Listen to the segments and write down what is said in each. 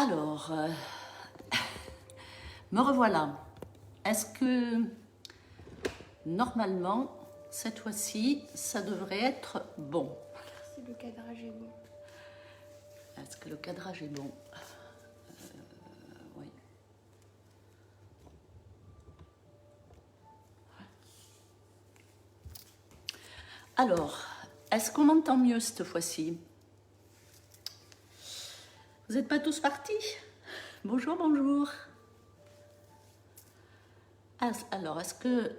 Alors, me revoilà. Est-ce que normalement, cette fois-ci, ça devrait être bon? Si le cadrage est bon. Est-ce que le cadrage est bon? Oui. Alors, est-ce qu'on m'entend mieux cette fois-ci? Vous n'êtes pas tous partis? Bonjour, bonjour. Alors, est-ce que...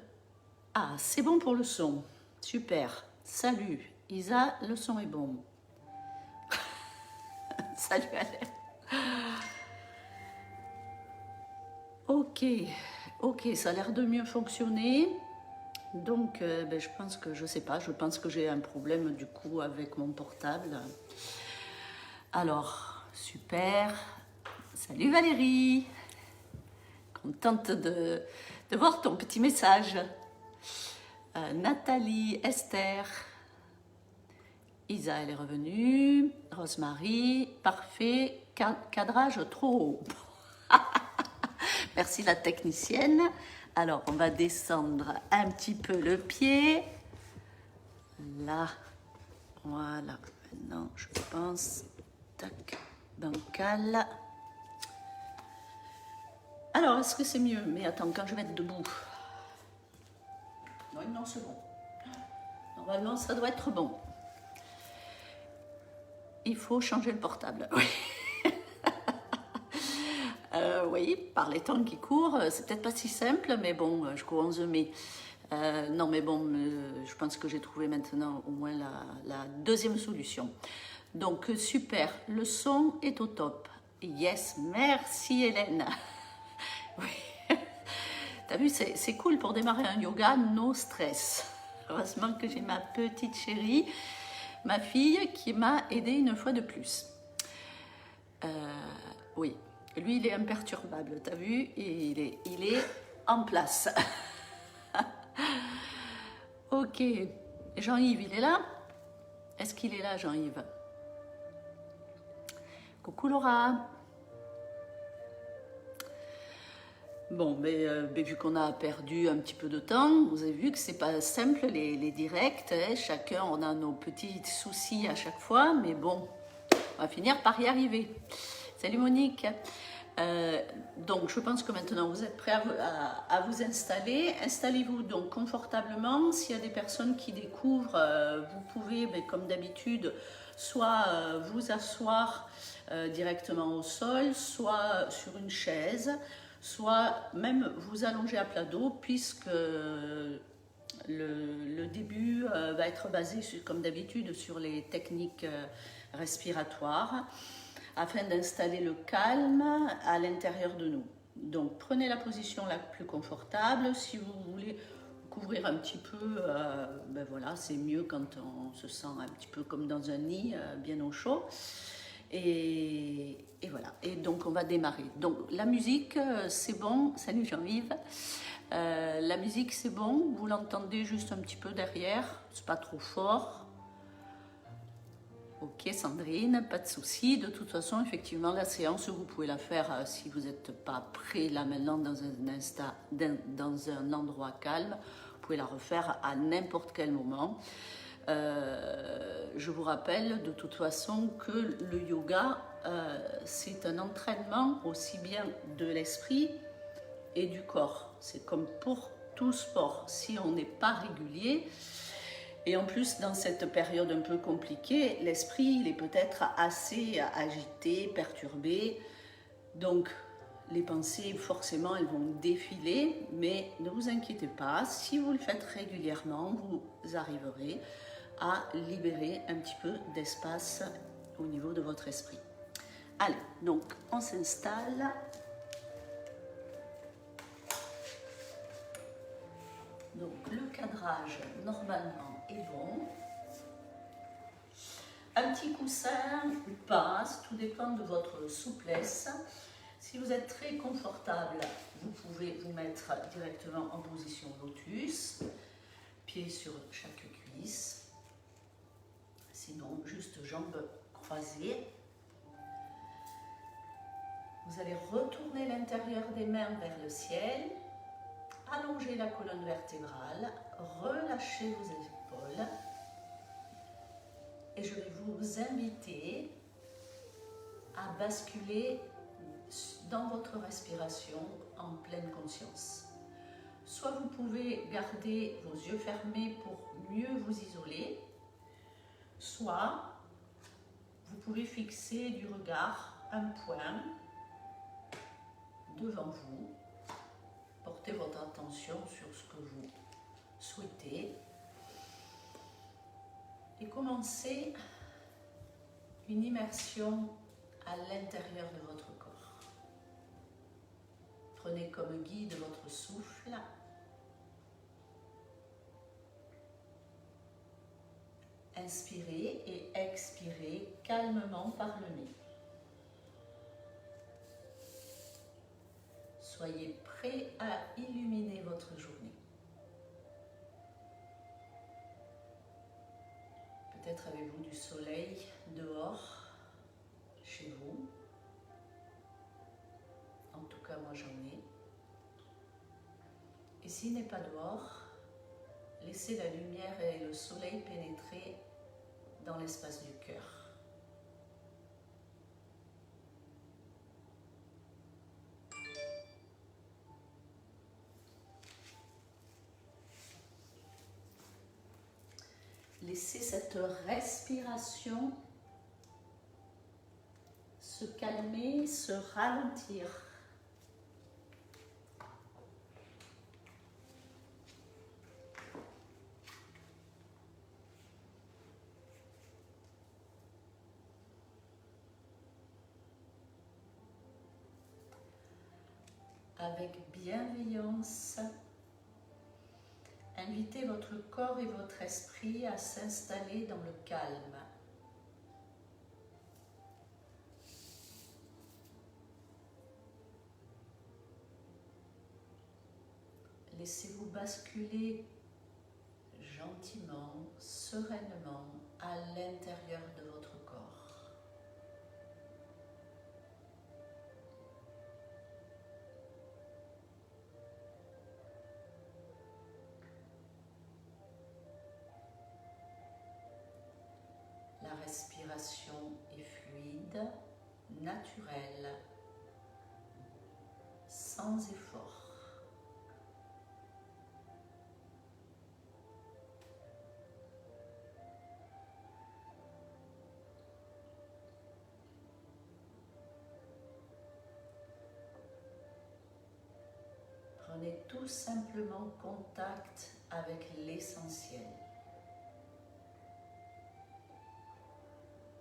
Ah, c'est bon pour le son. Super. Salut. Isa, le son est bon. Salut Alain. Ok, ça a l'air de mieux fonctionner. Donc, je pense que, je sais pas, je pense que j'ai un problème du coup avec mon portable. Alors, super. Salut Valérie. Contente de voir ton petit message. Nathalie, Esther. Isa, elle est revenue. Rosemary, parfait. Cadrage trop haut. Merci la technicienne. Alors, on va descendre un petit peu le pied. Là. Voilà. Maintenant, je pense. Tac. Bancal. Alors, est-ce que c'est mieux? Mais attends, quand je vais être debout. Non, c'est bon. Normalement, ça doit être bon. Il faut changer le portable. Oui. Oui, par les temps qui courent, c'est peut-être pas si simple, mais bon, je cours 11 mai. Non, mais bon, je pense que j'ai trouvé maintenant au moins la deuxième solution. Donc, super, le son est au top. Yes, merci Hélène. Oui. T'as vu, c'est cool pour démarrer un yoga, no stress. Heureusement que j'ai ma petite chérie, ma fille, qui m'a aidée une fois de plus. Oui. Lui, il est imperturbable, t'as vu? Et il est en place. Ok. Jean-Yves, il est là? Est-ce qu'il est là, Jean-Yves? Coucou Laura. Bon, mais vu qu'on a perdu un petit peu de temps, vous avez vu que c'est pas simple les directs. Hein, chacun, on a nos petits soucis à chaque fois, mais bon, on va finir par y arriver. Salut Monique. Donc je pense que maintenant vous êtes prêts à vous installer. Installez-vous donc confortablement. S'il y a des personnes qui découvrent, vous pouvez, comme d'habitude, soit vous asseoir directement au sol, soit sur une chaise, soit même vous allonger à plat dos, puisque le début va être basé, comme d'habitude, sur les techniques respiratoires, afin d'installer le calme à l'intérieur de nous. Donc prenez la position la plus confortable. Si vous voulez couvrir un petit peu, voilà, c'est mieux quand on se sent un petit peu comme dans un nid, bien au chaud. Et voilà, et donc on va démarrer. Donc la musique, c'est bon. Salut Jean-Yves. La musique, c'est bon, vous l'entendez juste un petit peu derrière, c'est pas trop fort. Ok Sandrine, pas de souci. De toute façon, effectivement, la séance, vous pouvez la faire si vous n'êtes pas prêt là maintenant dans un endroit calme. Vous pouvez la refaire à n'importe quel moment. Je vous rappelle de toute façon que le yoga, c'est un entraînement aussi bien de l'esprit et du corps. C'est comme pour tout sport. Si on n'est pas régulier, et en plus, dans cette période un peu compliquée, l'esprit, il est peut-être assez agité, perturbé. Donc, les pensées, forcément, elles vont défiler. Mais ne vous inquiétez pas, si vous le faites régulièrement, vous arriverez à libérer un petit peu d'espace au niveau de votre esprit. Allez, donc, on s'installe. Donc, le cadrage, normalement, est bon. Un petit coussin ou pas, tout dépend de votre souplesse. Si vous êtes très confortable, vous pouvez vous mettre directement en position lotus, pieds sur chaque cuisse. Sinon, juste jambes croisées. Vous allez retourner l'intérieur des mains vers le ciel, allonger la colonne vertébrale, relâcher vos épaules. Et je vais vous inviter à basculer dans votre respiration en pleine conscience. Soit vous pouvez garder vos yeux fermés pour mieux vous isoler, soit vous pouvez fixer du regard un point devant vous, portez votre attention sur ce que vous souhaitez et commencez une immersion à l'intérieur de votre corps. Prenez comme guide votre souffle. Inspirez et expirez calmement par le nez. Soyez prêts à illuminer votre journée. Peut-être avez-vous du soleil dehors, chez vous. En tout cas, moi j'en ai. Et s'il n'est pas dehors, laissez la lumière et le soleil pénétrer dans l'espace du cœur. Laissez cette respiration se calmer, se ralentir. Avec bienveillance, invitez votre corps et votre esprit à s'installer dans le calme. Laissez-vous basculer gentiment, sereinement à l'intérieur de votre corps. La respiration est fluide, naturelle, sans effort. Prenez tout simplement contact avec l'essentiel.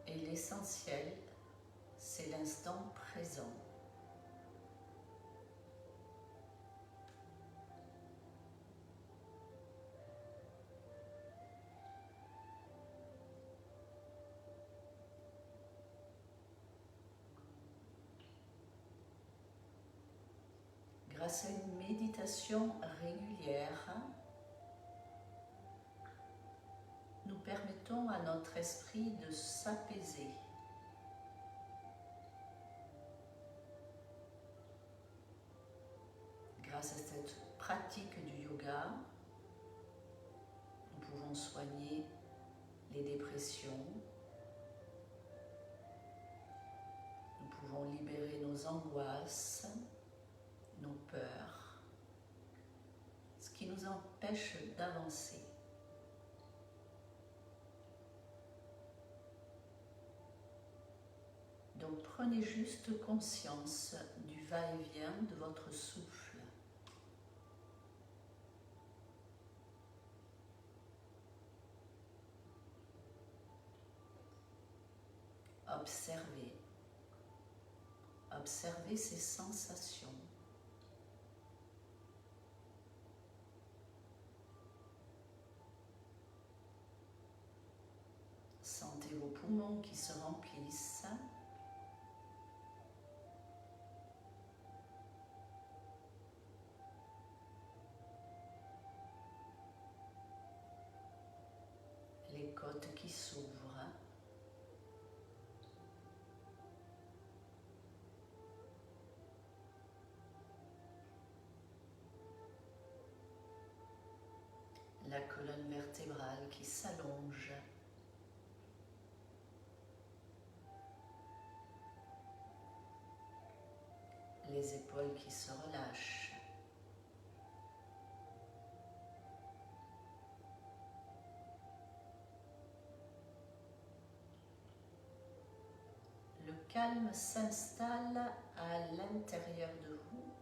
Et l'essentiel, c'est l'instant présent. Grâce à une méditation régulière, nous permettons à notre esprit de s'apaiser. Grâce à cette pratique du yoga, nous pouvons soigner les dépressions, nous pouvons libérer nos angoisses, nos peurs, ce qui nous empêche d'avancer. Donc prenez juste conscience du va-et-vient de votre souffle. Observez. Observez ces sensations. Sentez vos poumons qui se remplissent. Les côtes qui s'ouvrent. vertébrale qui s'allonge. Les épaules qui se relâchent. Le calme s'installe à l'intérieur de vous,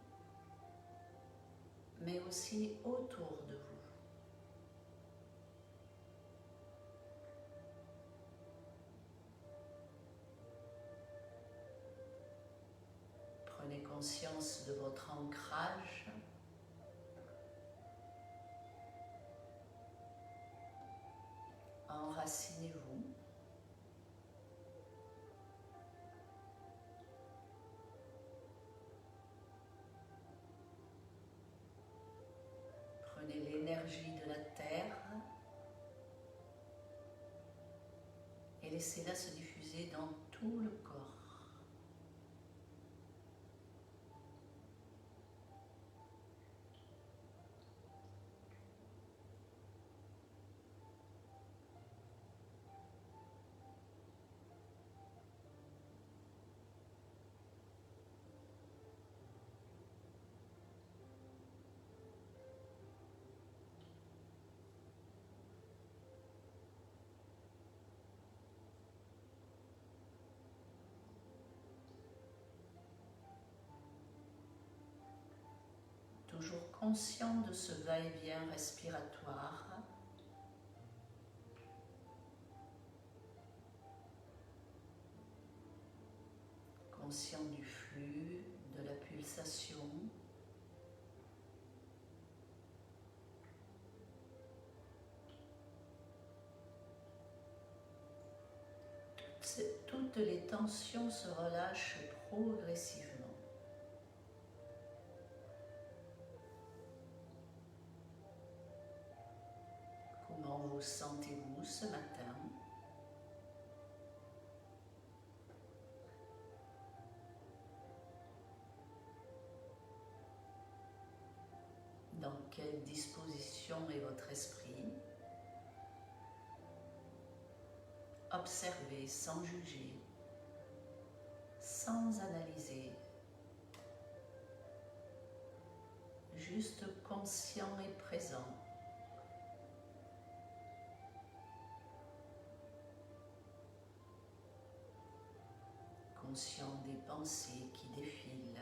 mais aussi autour de vous. Prenez conscience de votre ancrage. Enracinez-vous. Prenez l'énergie de la terre et laissez-la se diffuser dans tout le corps. Toujours conscient de ce va-et-vient respiratoire, conscient du flux, de la pulsation, toutes les tensions se relâchent progressivement. Comment vous sentez-vous ce matin? Dans quelle disposition est votre esprit? Observez sans juger, sans analyser, juste conscient et présent. Conscient des pensées qui défilent.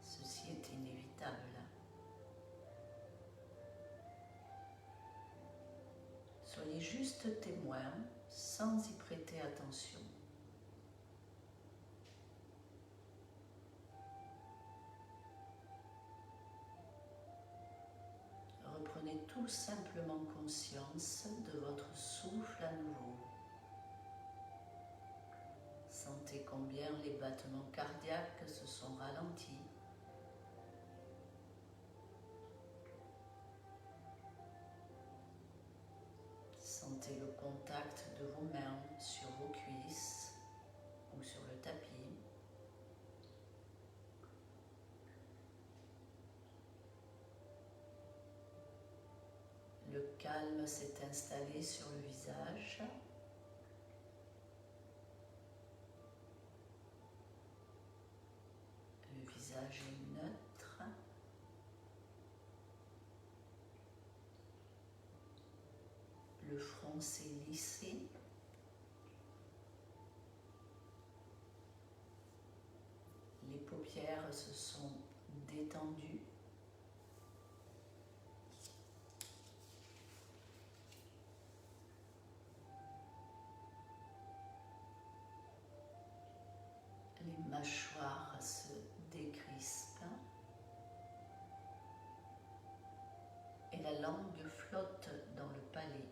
Ceci est inévitable. Soyez juste témoin sans y prêter attention. Reprenez tout simplement conscience de votre souffle à nouveau. Sentez combien les battements cardiaques se sont ralentis. Sentez le contact de vos mains sur vos cuisses ou sur le tapis. Le calme s'est installé sur le visage. Le visage est neutre. Le front s'est lissé. Les paupières se sont détendues. Les mâchoires se décrispent. Et la langue flotte dans le palais.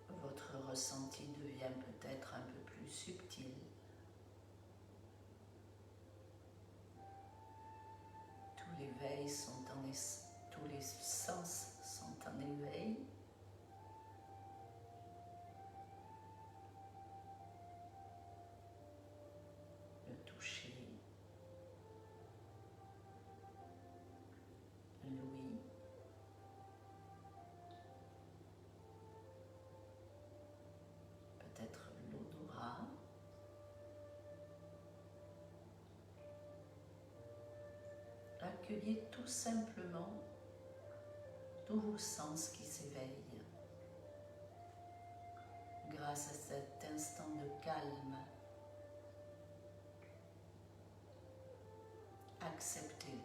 Votre ressenti devient peut-être un peu plus subtil. Tous les sens sont en éveil. accueillez tout simplement tous vos sens qui s'éveillent grâce à cet instant de calme. Acceptez.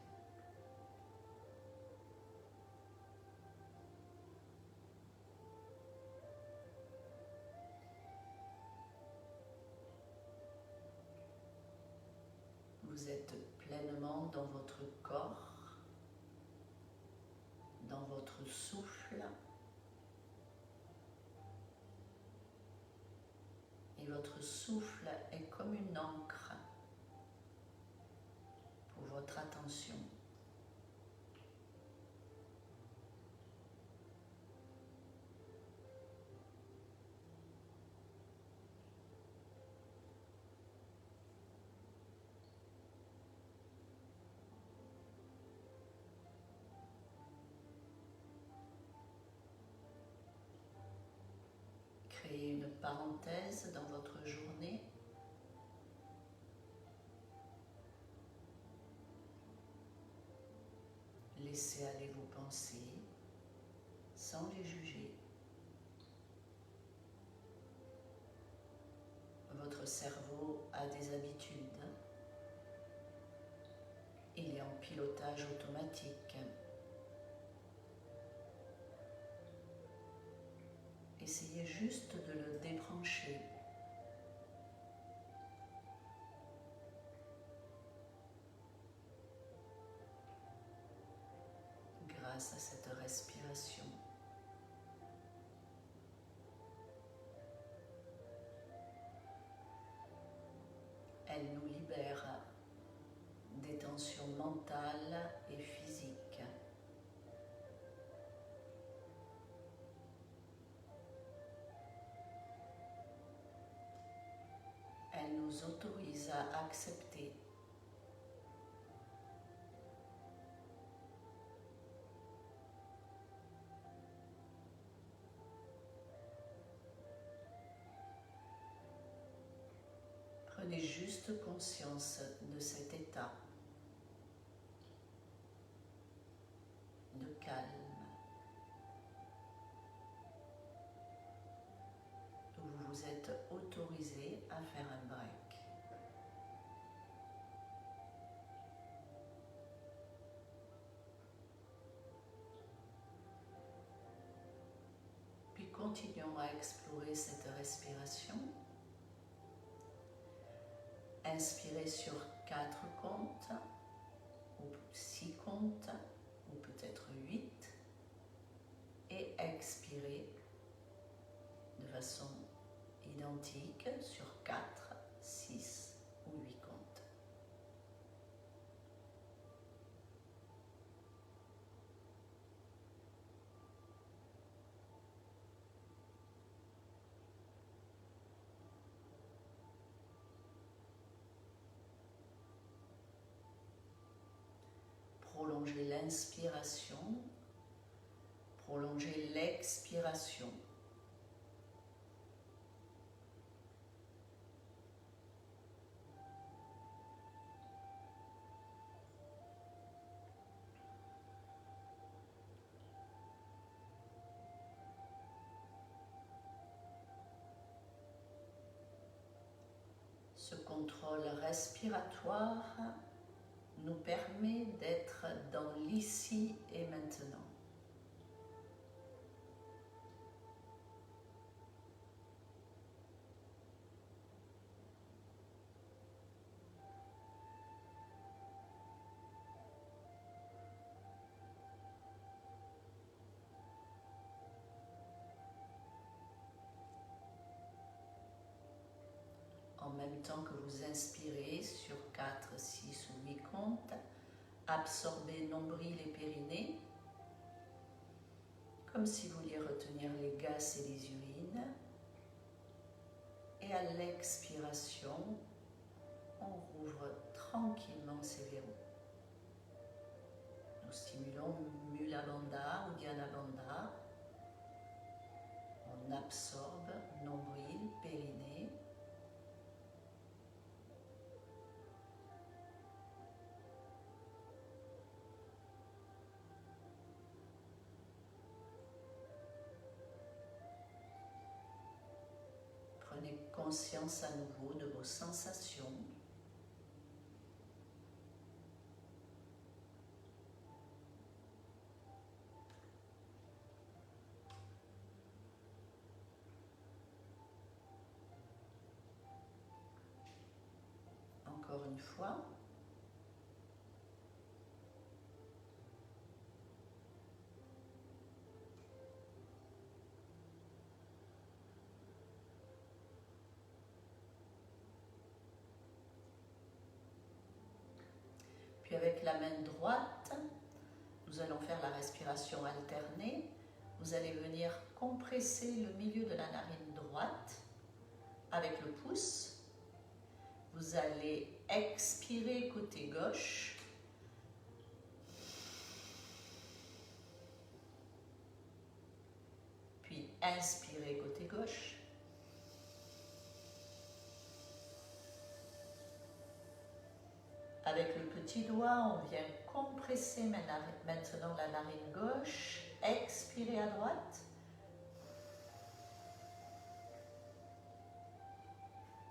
Vous êtes pleinement dans votre corps, dans votre souffle, et votre souffle est comme une encre pour votre attention. Créez une parenthèse dans votre journée. Laissez aller vos pensées sans les juger. Votre cerveau a des habitudes. Il est en pilotage automatique. Essayez juste de le débrancher. Grâce à cette respiration. Elle nous libère des tensions mentales et physiques. Elle nous autorise à accepter. Prenez juste conscience de cet état de calme où vous vous êtes autorisé à faire un break. Puis continuons à explorer cette respiration. Inspirez sur 4 comptes, ou 6 comptes, ou peut-être 8, et expirez de façon identique sur 4, 6 ou 8 comptes. Prolongez l'inspiration, prolongez l'expiration. Ce contrôle respiratoire nous permet d'être dans l'ici et maintenant. En même temps que vous inspirez sur 4, 6 ou 8 comptes, absorbez nombril et périnée, comme si vous vouliez retenir les gaz et les urines. Et à l'expiration, on rouvre tranquillement ces verrous. Nous stimulons Mula Bandha ou Dhyana Bandha. On absorbe nombril, périnée. conscience à nouveau de vos sensations. Encore une fois. Puis avec la main droite, nous allons faire la respiration alternée. Vous allez venir compresser le milieu de la narine droite avec le pouce. Vous allez expirer côté gauche. Puis inspirer côté gauche. Avec le petit doigt, on vient compresser maintenant la narine gauche. Expirez à droite.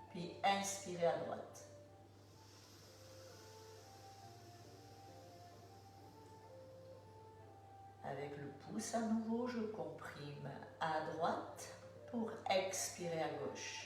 Puis inspirez à droite. Avec le pouce à nouveau, je comprime à droite pour expirer à gauche.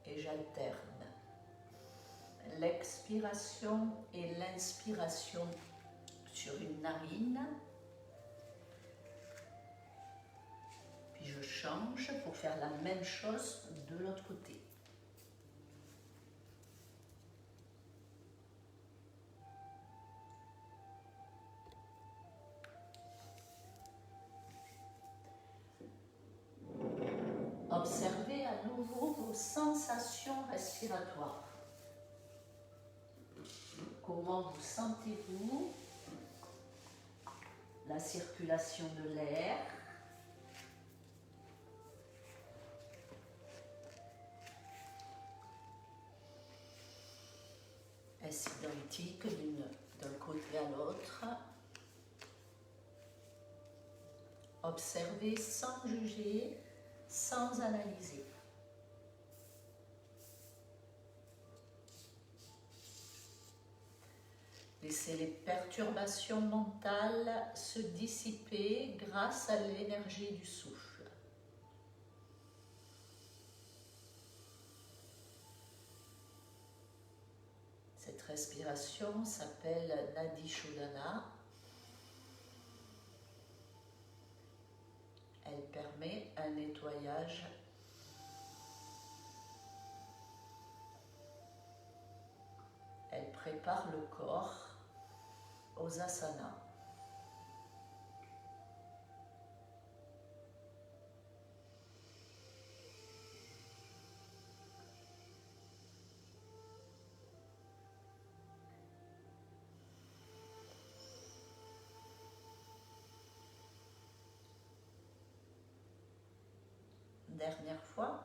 Et j'alterne l'expiration et l'inspiration sur une narine. Puis je change pour faire la même chose de l'autre côté. Observez à nouveau vos sensations respiratoires. Comment vous sentez-vous? La circulation de l'air. Est-ce identique d'un côté à l'autre? Observez sans juger, sans analyser. Laissez les perturbations mentales se dissiper grâce à l'énergie du souffle. Cette respiration s'appelle Nadi Shodhana. Elle permet un nettoyage Elle prépare le corps aux asanas. Dernière fois.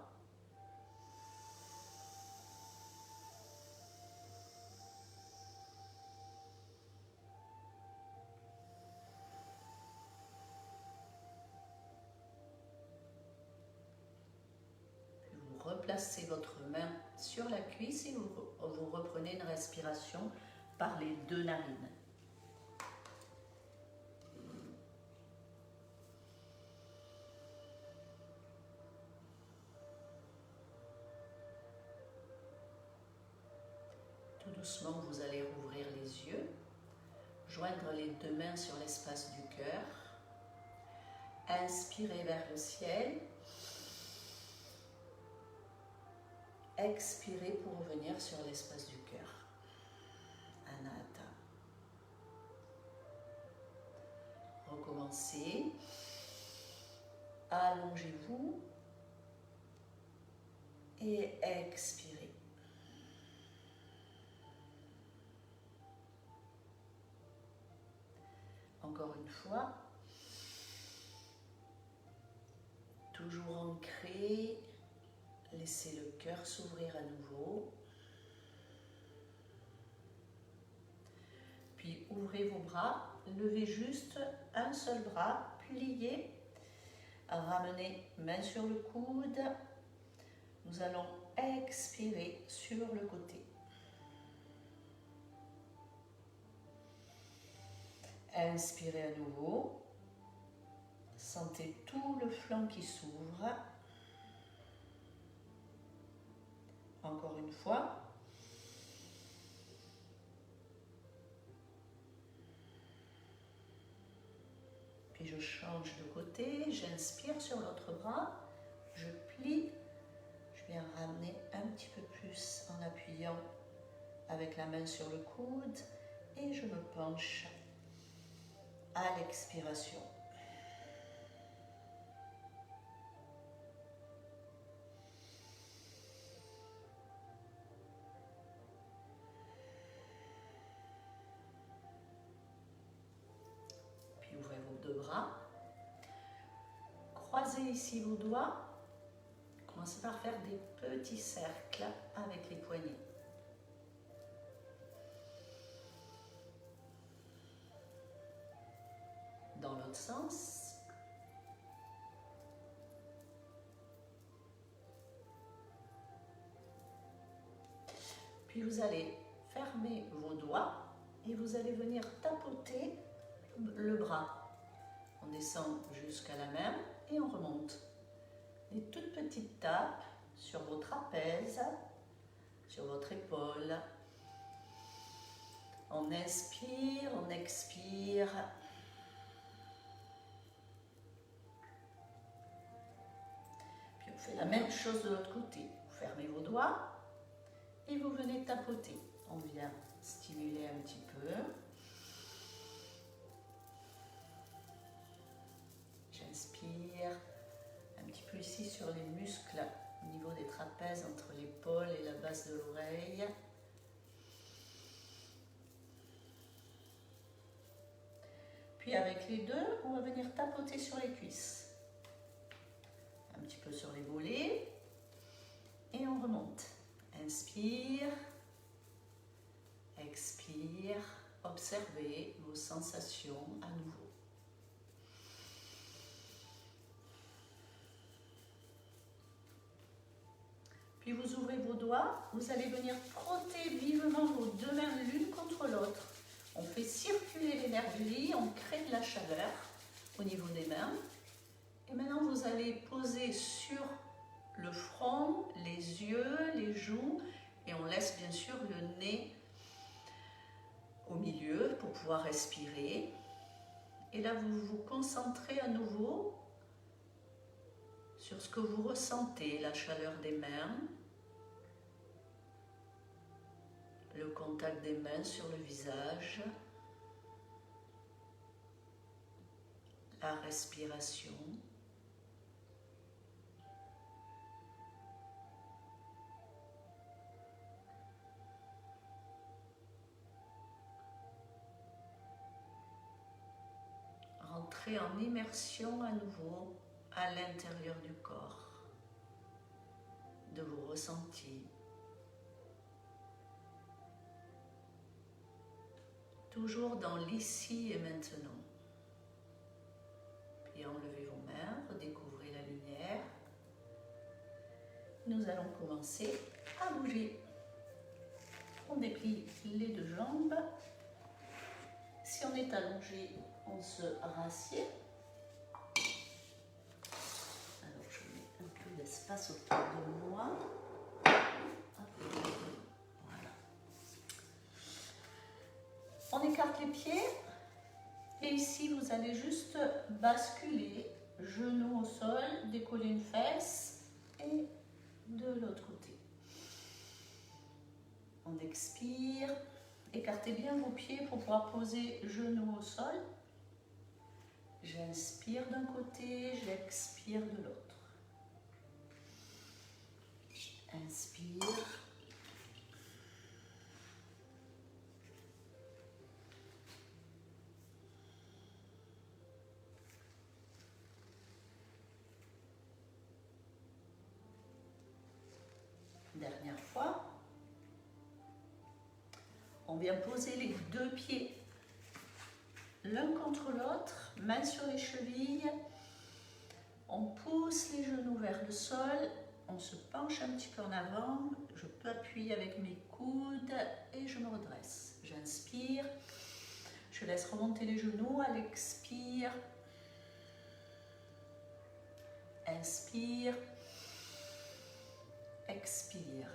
Replacez votre main sur la cuisse et vous reprenez une respiration par les deux narines. Tout doucement, vous allez rouvrir les yeux, joindre les deux mains sur l'espace du cœur, inspirez vers le ciel. Expirez pour revenir sur l'espace du cœur. Anahata. Recommencez. Allongez-vous et expirez. Encore une fois. Tout Toujours ancré, laissez le cœur s'ouvrir à nouveau. Puis ouvrez vos bras, levez juste un seul bras, pliez, ramenez main sur le coude. Nous allons expirer sur le côté. Inspirez à nouveau. Sentez tout le flanc qui s'ouvre. Encore une fois. Puis je change de côté, j'inspire sur l'autre bras, je plie, je viens ramener un petit peu plus en appuyant avec la main sur le coude et je me penche à l'expiration. Ouvrez vos deux bras, croisez ici vos doigts, commencez par faire des petits cercles avec les poignets. Dans l'autre sens. Puis vous allez fermer vos doigts et vous allez venir tapoter le bras. On descend jusqu'à la main et on remonte. Des toutes petites tapes sur vos trapèzes, sur votre épaule. On inspire, on expire. Puis on fait la même chose de l'autre côté. Vous fermez vos doigts et vous venez tapoter. On vient stimuler un petit peu. J'inspire un petit peu ici sur les muscles au niveau des trapèzes entre l'épaule et la base de l'oreille. Puis avec les deux, on va venir tapoter sur les cuisses. Un petit peu sur les mollets. Et on remonte. Inspire. Expire. Observez vos sensations à nouveau. Puis vous ouvrez vos doigts, vous allez venir frotter vivement vos deux mains l'une contre l'autre. On fait circuler l'énergie, on crée de la chaleur au niveau des mains. Et maintenant vous allez poser sur le front, les yeux, les joues, et on laisse bien sûr le nez au milieu pour pouvoir respirer. Et là vous vous concentrez à nouveau sur ce que vous ressentez, la chaleur des mains, le contact des mains sur le visage, la respiration. Rentrez en immersion à nouveau à l'intérieur du corps, de vos ressentis. Toujours dans l'ici et maintenant. Puis enlevez vos mains, redécouvrez la lumière. Nous allons commencer à bouger. On déplie les deux jambes. Si on est allongé, on se rassied. Alors je mets un peu d'espace autour de moi. Voilà. On écarte les pieds. Et ici, vous allez juste basculer, genou au sol, décoller une fesse et de l'autre côté. On expire. Écartez bien vos pieds pour pouvoir poser genou au sol. J'inspire d'un côté, j'expire de l'autre. Inspire. On vient poser les deux pieds l'un contre l'autre, main sur les chevilles. On pousse les genoux vers le sol. On se penche un petit peu en avant. Je peux appuyer avec mes coudes et je me redresse. J'inspire. Je laisse remonter les genoux à l'expire. Inspire. Expire.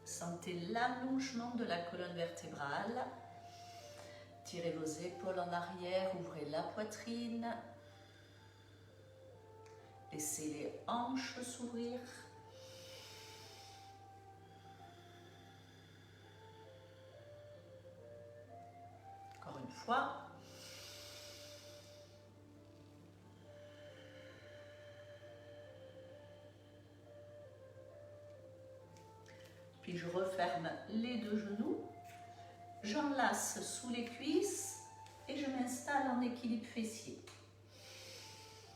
Sentez l'allongement de la colonne vertébrale. Tirez vos épaules en arrière, ouvrez la poitrine. Laissez les hanches s'ouvrir. Encore une fois. Puis je referme les deux genoux. J'enlace sous les cuisses et je m'installe en équilibre fessier.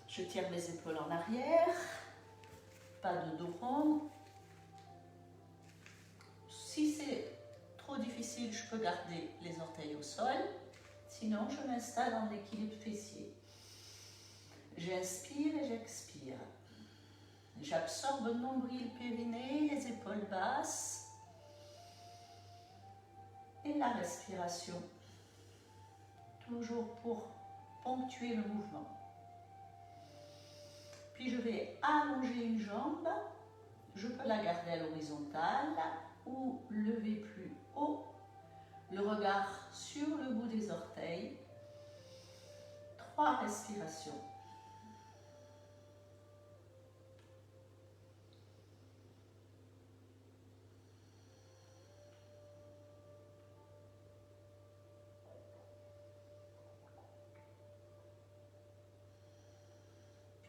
Je tire mes épaules en arrière, pas de dos rond. Si c'est trop difficile, je peux garder les orteils au sol. Sinon, je m'installe en équilibre fessier. J'inspire et j'expire. J'absorbe le nombril périnée, les épaules basses. Et la respiration, toujours pour ponctuer le mouvement. Puis je vais allonger une jambe, je peux la garder à l'horizontale ou lever plus haut, le regard sur le bout des orteils. 3 respirations.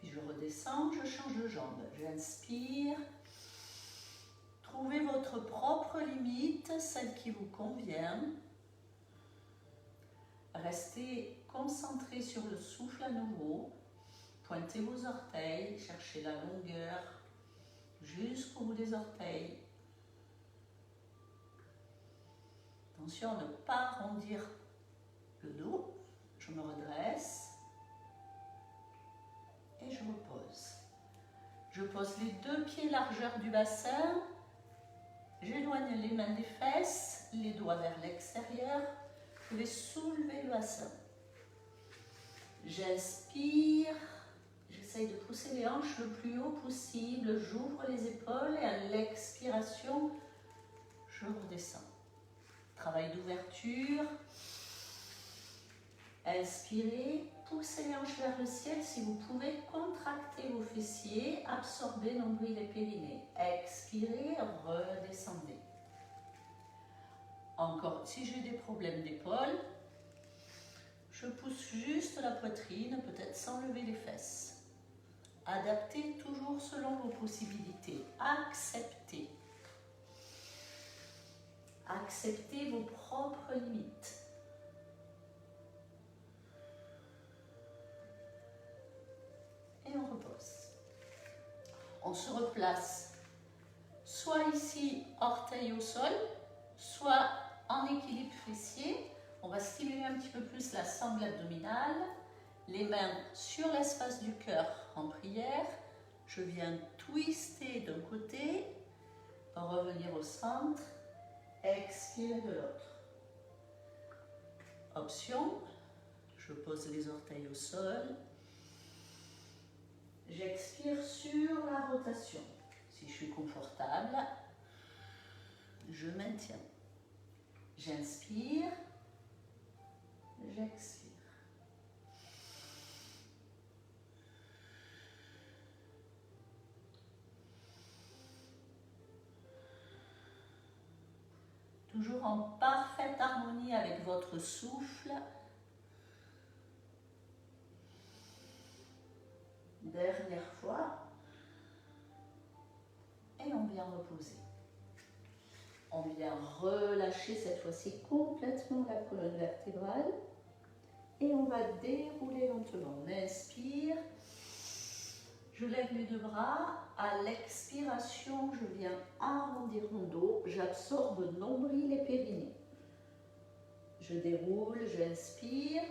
Je redescends, je change de jambe. J'inspire. Trouvez votre propre limite, celle qui vous convient. Restez concentré sur le souffle à nouveau. Pointez vos orteils, cherchez la longueur jusqu'au bout des orteils. Attention à ne pas arrondir le dos. Je me redresse. Et je repose. Je pose les deux pieds largeur du bassin. J'éloigne les mains des fesses, les doigts vers l'extérieur. Je vais soulever le bassin. J'inspire. J'essaye de pousser les hanches le plus haut possible. J'ouvre les épaules et à l'expiration, je redescends. Travail d'ouverture. Inspirez. Poussez les hanches vers le ciel. Si vous pouvez, contractez vos fessiers, absorbez nombril et périnée. Expirez, redescendez. Encore, si j'ai des problèmes d'épaule, je pousse juste la poitrine, peut-être sans lever les fesses. Adaptez toujours selon vos possibilités. Acceptez. Acceptez vos propres limites. Et on repose. On se replace soit ici, orteil au sol, soit en équilibre fessier. On va stimuler un petit peu plus la sangle abdominale. Les mains sur l'espace du cœur en prière. Je viens twister d'un côté, revenir au centre, expirer de l'autre. Option, je pose les orteils au sol. J'expire sur la rotation. Si je suis confortable, je maintiens. J'inspire, j'expire. Toujours en parfaite harmonie avec votre souffle. Dernière fois. Et on vient reposer. On vient relâcher cette fois-ci complètement la colonne vertébrale. Et on va dérouler lentement. On inspire. Je lève les deux bras. À l'expiration, je viens arrondir mon dos. J'absorbe nombril et périnée. Je déroule, j'inspire.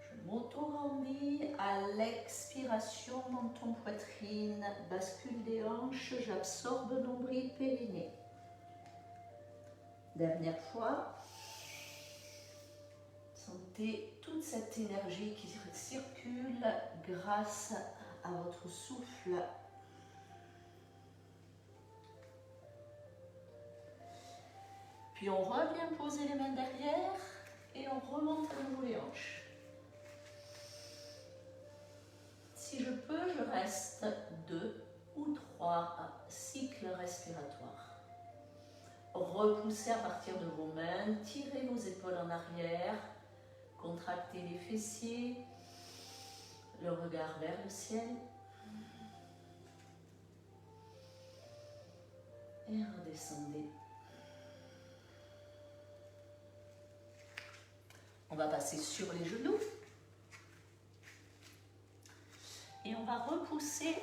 Je m'auto-grandis. À l'expiration, menton, poitrine, bascule des hanches. J'absorbe nombril, périnée. Dernière fois. Sentez toute cette énergie qui circule grâce à votre souffle. Puis on revient poser les mains derrière et on remonte à nouveau les hanches. Si je peux, je reste 2 ou 3 cycles respiratoires. Repoussez à partir de vos mains, tirez vos épaules en arrière, contractez les fessiers, le regard vers le ciel. Et redescendez. On va passer sur les genoux. Et on va repousser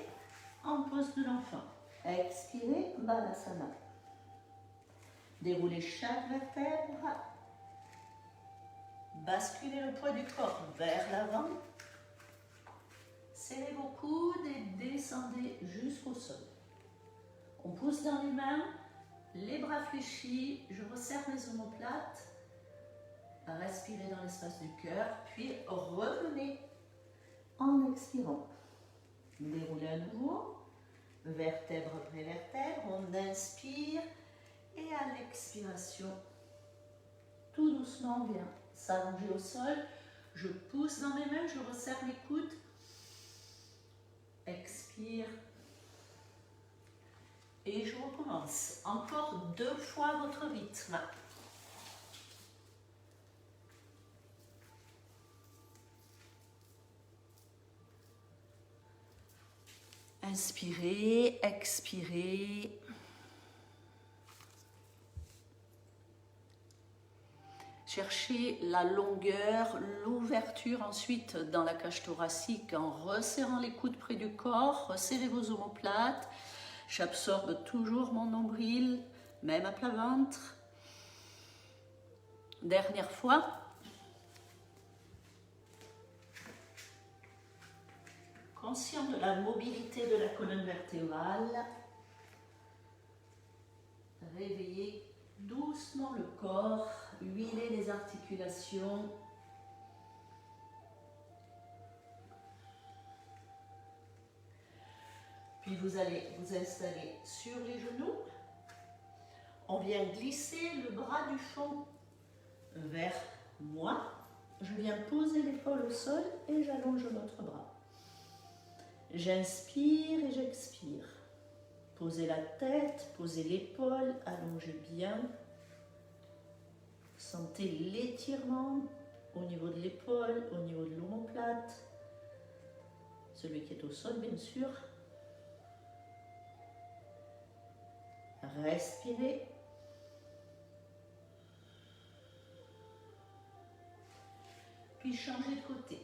en pose de l'enfant. Expirez, Balasana. Déroulez chaque vertèbre. Basculez le poids du corps vers l'avant. Serrez vos coudes et descendez jusqu'au sol. On pousse dans les mains, les bras fléchis. Je resserre mes omoplates. Respirez dans l'espace du cœur, puis revenez en expirant. Déroulez à nouveau, vertèbre après vertèbre. On inspire et à l'expiration, tout doucement, on vient s'allonger au sol. Je pousse dans mes mains, je resserre mes coudes. Expire. Et je recommence. Encore 2 fois votre rythme. Inspirez, expirez. Cherchez la longueur, l'ouverture ensuite dans la cage thoracique en resserrant les coudes près du corps. Resserrez vos omoplates. J'absorbe toujours mon nombril, même à plat ventre. Dernière fois. Conscient de la mobilité de la colonne vertébrale, réveillez doucement le corps, huilez les articulations. Puis vous allez vous installer sur les genoux. On vient glisser le bras du fond vers moi. Je viens poser l'épaule au sol et j'allonge l'autre bras. J'inspire et j'expire. Posez la tête, posez l'épaule, allongez bien. Sentez l'étirement au niveau de l'épaule, au niveau de l'omoplate. Celui qui est au sol, bien sûr. Respirez. Puis changez de côté.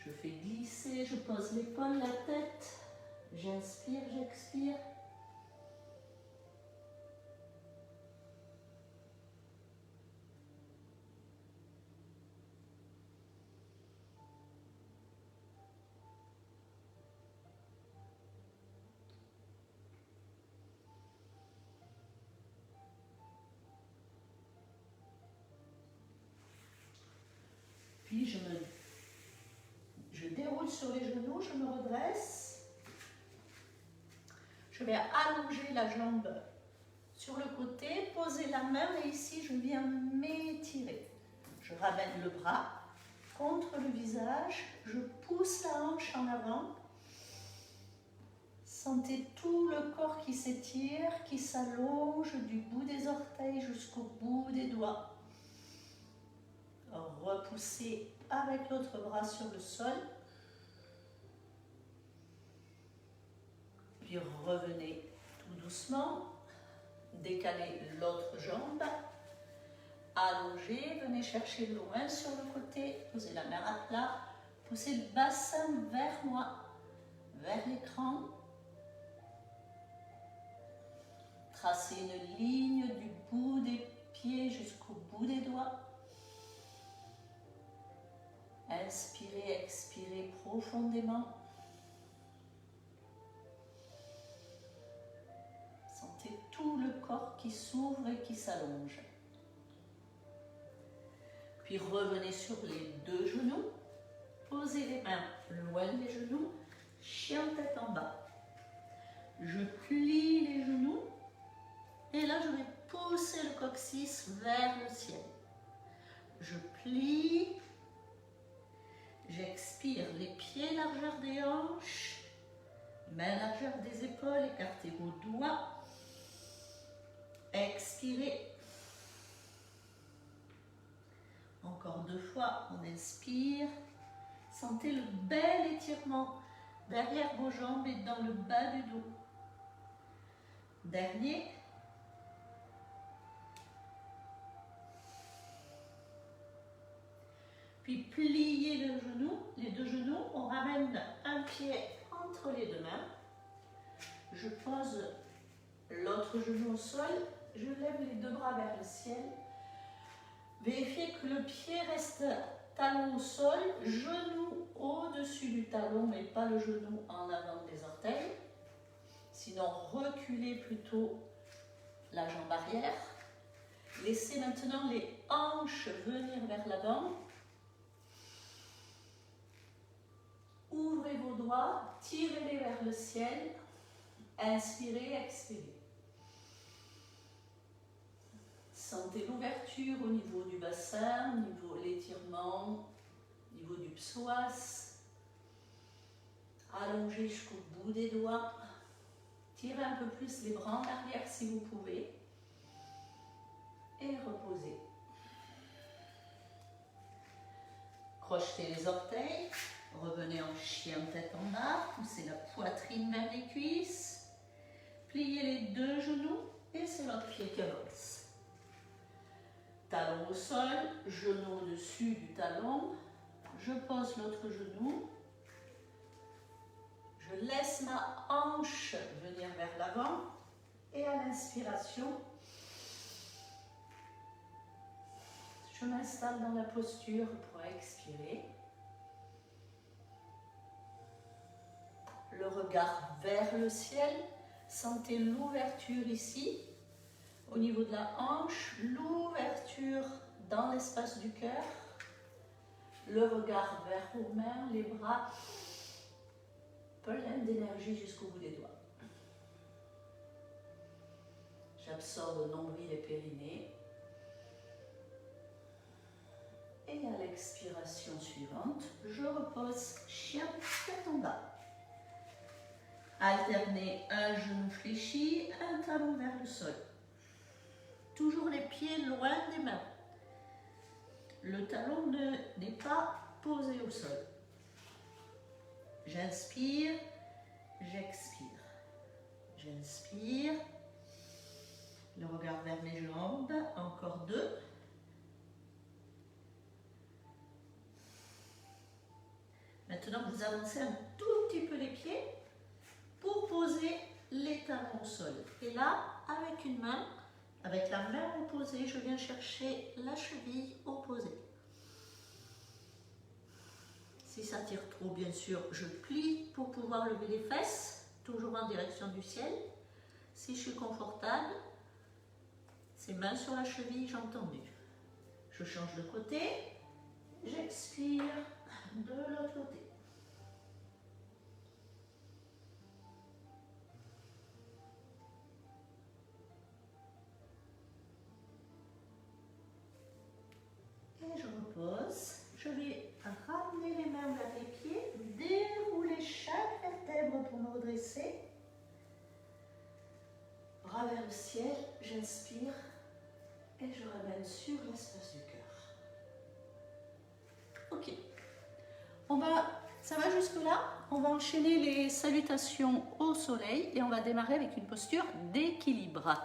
Je fais glisser, je pose l'épaule, la tête. J'inspire, j'expire. Puis je déroule sur les genoux, je me redresse. Je vais allonger la jambe sur le côté, poser la main et ici je viens m'étirer. Je ramène le bras contre le visage, je pousse la hanche en avant. Sentez tout le corps qui s'étire, qui s'allonge du bout des orteils jusqu'au bout des doigts. Repoussez avec l'autre bras sur le sol. Puis revenez tout doucement. Décalez l'autre jambe. Allongez, venez chercher loin sur le côté. Posez la main à plat. Poussez le bassin vers moi, vers l'écran. Tracez une ligne du bout des pieds jusqu'au bout des doigts. Inspirez, expirez profondément. Sentez tout le corps qui s'ouvre et qui s'allonge. Puis revenez sur les deux genoux. Posez les mains loin des genoux. Chien tête en bas. Je plie les genoux. Et là, je vais pousser le coccyx vers le ciel. Je plie. J'expire les pieds, largeur des hanches. Main, largeur des épaules. Écartez vos doigts. Expirez. Encore 2 fois, on inspire. Sentez le bel étirement derrière vos jambes et dans le bas du dos. Dernier. Puis pliez le genou, les deux genoux. On ramène un pied entre les deux mains. Je pose l'autre genou au sol. Je lève les deux bras vers le ciel. Vérifiez que le pied reste talon au sol, genou au-dessus du talon, mais pas le genou en avant des orteils. Sinon, reculez plutôt la jambe arrière. Laissez maintenant les hanches venir vers l'avant. Ouvrez vos doigts, tirez-les vers le ciel. Inspirez, expirez. Sentez l'ouverture au niveau du bassin, au niveau de l'étirement, au niveau du psoas. Allongez jusqu'au bout des doigts. Tirez un peu plus les bras en arrière si vous pouvez. Et reposez. Crochetez les orteils. Revenez en chien tête en bas. Poussez la poitrine vers les cuisses. Pliez les deux genoux et c'est l'autre pied qui avance. Talon au sol, genou au-dessus du talon. Je pose l'autre genou. Je laisse ma hanche venir vers l'avant. Et à l'inspiration, je m'installe dans la posture pour expirer. Le regard vers le ciel. Sentez l'ouverture ici. Au niveau de la hanche, l'ouverture dans l'espace du cœur, le regard vers vos mains, les bras, plein d'énergie jusqu'au bout des doigts. J'absorbe le nombril et périnée. Et à l'expiration suivante, je repose chien tête en bas. Alternez un genou fléchi, un talon vers le sol. Toujours les pieds loin des mains. Le talon n'est pas posé au sol. J'inspire, j'expire. J'inspire. Le regard vers mes jambes. Encore 2. Maintenant, vous avancez un tout petit peu les pieds pour poser les talons au sol. Et là, avec une main, avec la main opposée, je viens chercher la cheville opposée. Si ça tire trop, bien sûr, je plie pour pouvoir lever les fesses, toujours en direction du ciel. Si je suis confortable, c'est main sur la cheville, j'ai entendu. Je change de côté, j'expire de l'autre côté. Je repose, je vais ramener les mains vers les pieds, dérouler chaque vertèbre pour me redresser. Bras vers le ciel, j'inspire et je ramène sur l'espace du cœur. Ok, ça va jusque là. On va enchaîner les salutations au soleil et on va démarrer avec une posture d'équilibre.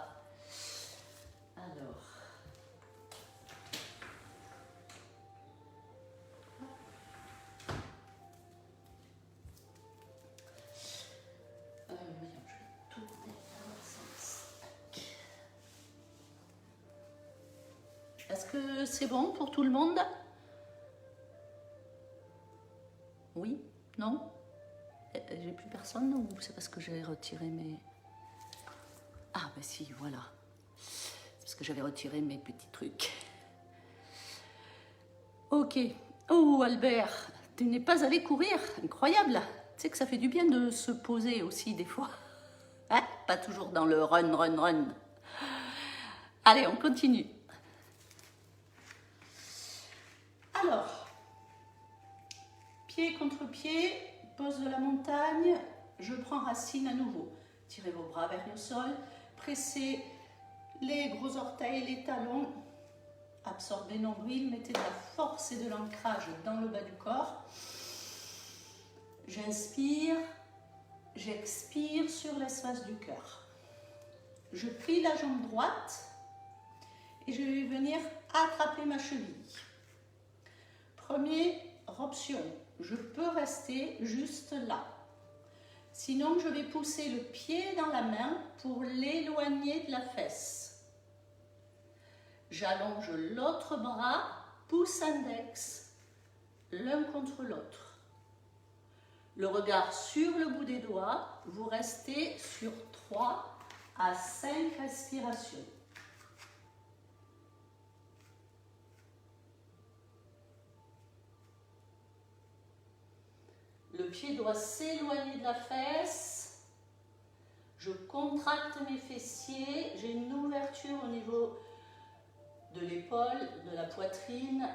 Est-ce que c'est bon pour tout le monde? Oui? Non? J'ai plus personne ou c'est parce que j'ai retiré mes... Ah ben si, voilà. C'est parce que j'avais retiré mes petits trucs. Ok. Oh Albert, tu n'es pas allé courir? Incroyable. Tu sais que ça fait du bien de se poser aussi des fois. Hein? Pas toujours dans le run, run, run. Allez, on continue. Alors, pied contre pied, pose de la montagne, je prends racine à nouveau. Tirez vos bras vers le sol, pressez les gros orteils, les talons, absorbez nombril, mettez de la force et de l'ancrage dans le bas du corps. J'inspire, j'expire sur l'espace du cœur. Je plie la jambe droite et je vais venir attraper ma cheville. Première option, je peux rester juste là. Sinon, je vais pousser le pied dans la main pour l'éloigner de la fesse. J'allonge l'autre bras, pouce index, l'un contre l'autre. Le regard sur le bout des doigts, vous restez sur 3 à 5 respirations. Le pied doit s'éloigner de la fesse. Je contracte mes fessiers. J'ai une ouverture au niveau de l'épaule, de la poitrine.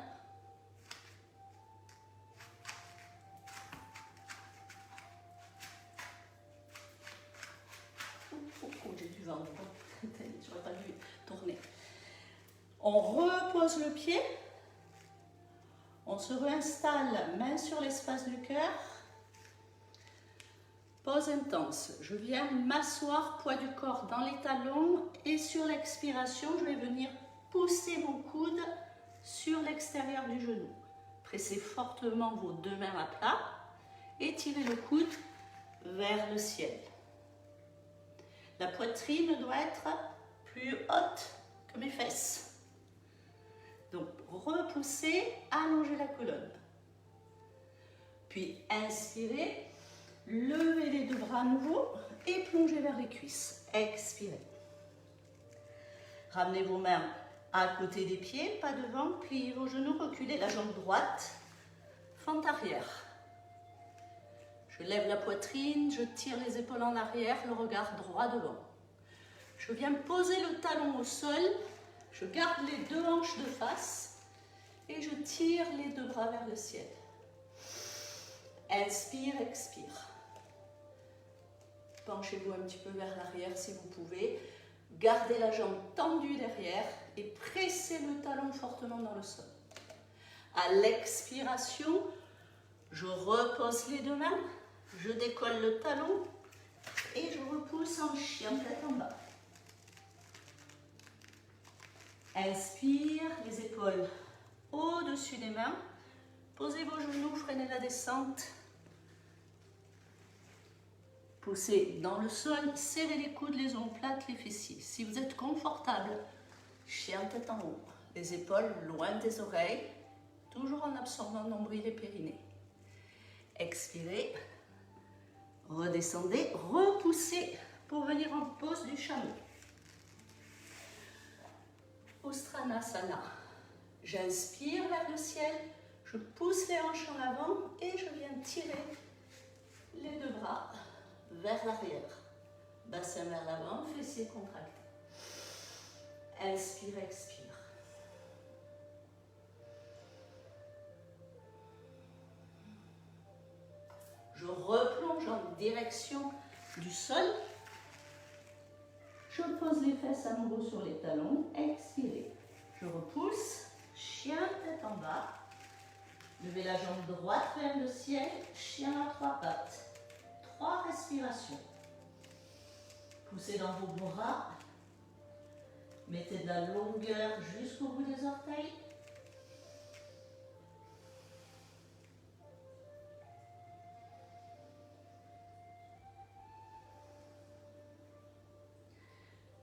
Oh, j'ai du vent. J'aurais pas dû tourner. On repose le pied. On se réinstalle, main sur l'espace du cœur. Pause intense. Je viens m'asseoir, poids du corps dans les talons et sur l'expiration, je vais venir pousser mon coude sur l'extérieur du genou. Pressez fortement vos deux mains à plat et tirez le coude vers le ciel. La poitrine doit être plus haute que mes fesses. Donc, repoussez, allongez la colonne. Puis, inspirez. Levez les deux bras à nouveau et plongez vers les cuisses. Expirez. Ramenez vos mains à côté des pieds, pas devant. Pliez vos genoux, reculez la jambe droite. Fente arrière. Je lève la poitrine, je tire les épaules en arrière, le regard droit devant. Je viens poser le talon au sol. Je garde les deux hanches de face et je tire les deux bras vers le ciel. Inspire, expire. Penchez-vous un petit peu vers l'arrière si vous pouvez. Gardez la jambe tendue derrière et pressez le talon fortement dans le sol. À l'expiration, je repose les deux mains, je décolle le talon et je repousse en chien tête en bas. Inspire, les épaules au-dessus des mains. Posez vos genoux, freinez la descente. Poussez dans le sol, serrez les coudes, les omoplates, les fessiers. Si vous êtes confortable, chien tête en haut. Les épaules loin des oreilles, toujours en absorbant nombril et périnée. Expirez, redescendez, repoussez pour venir en pose du chameau. Ustranasana. J'inspire vers le ciel, je pousse les hanches en avant et je viens tirer les deux bras vers l'arrière. Bassin vers l'avant, fessiers contractés. Inspire, expire. Je replonge en direction du sol. Je pose les fesses à nouveau sur les talons. Expirez. Je repousse. Chien tête en bas. Levez la jambe droite vers le ciel. Chien à trois pattes. 3 respirations. Poussez dans vos bras. Mettez de la longueur jusqu'au bout des orteils.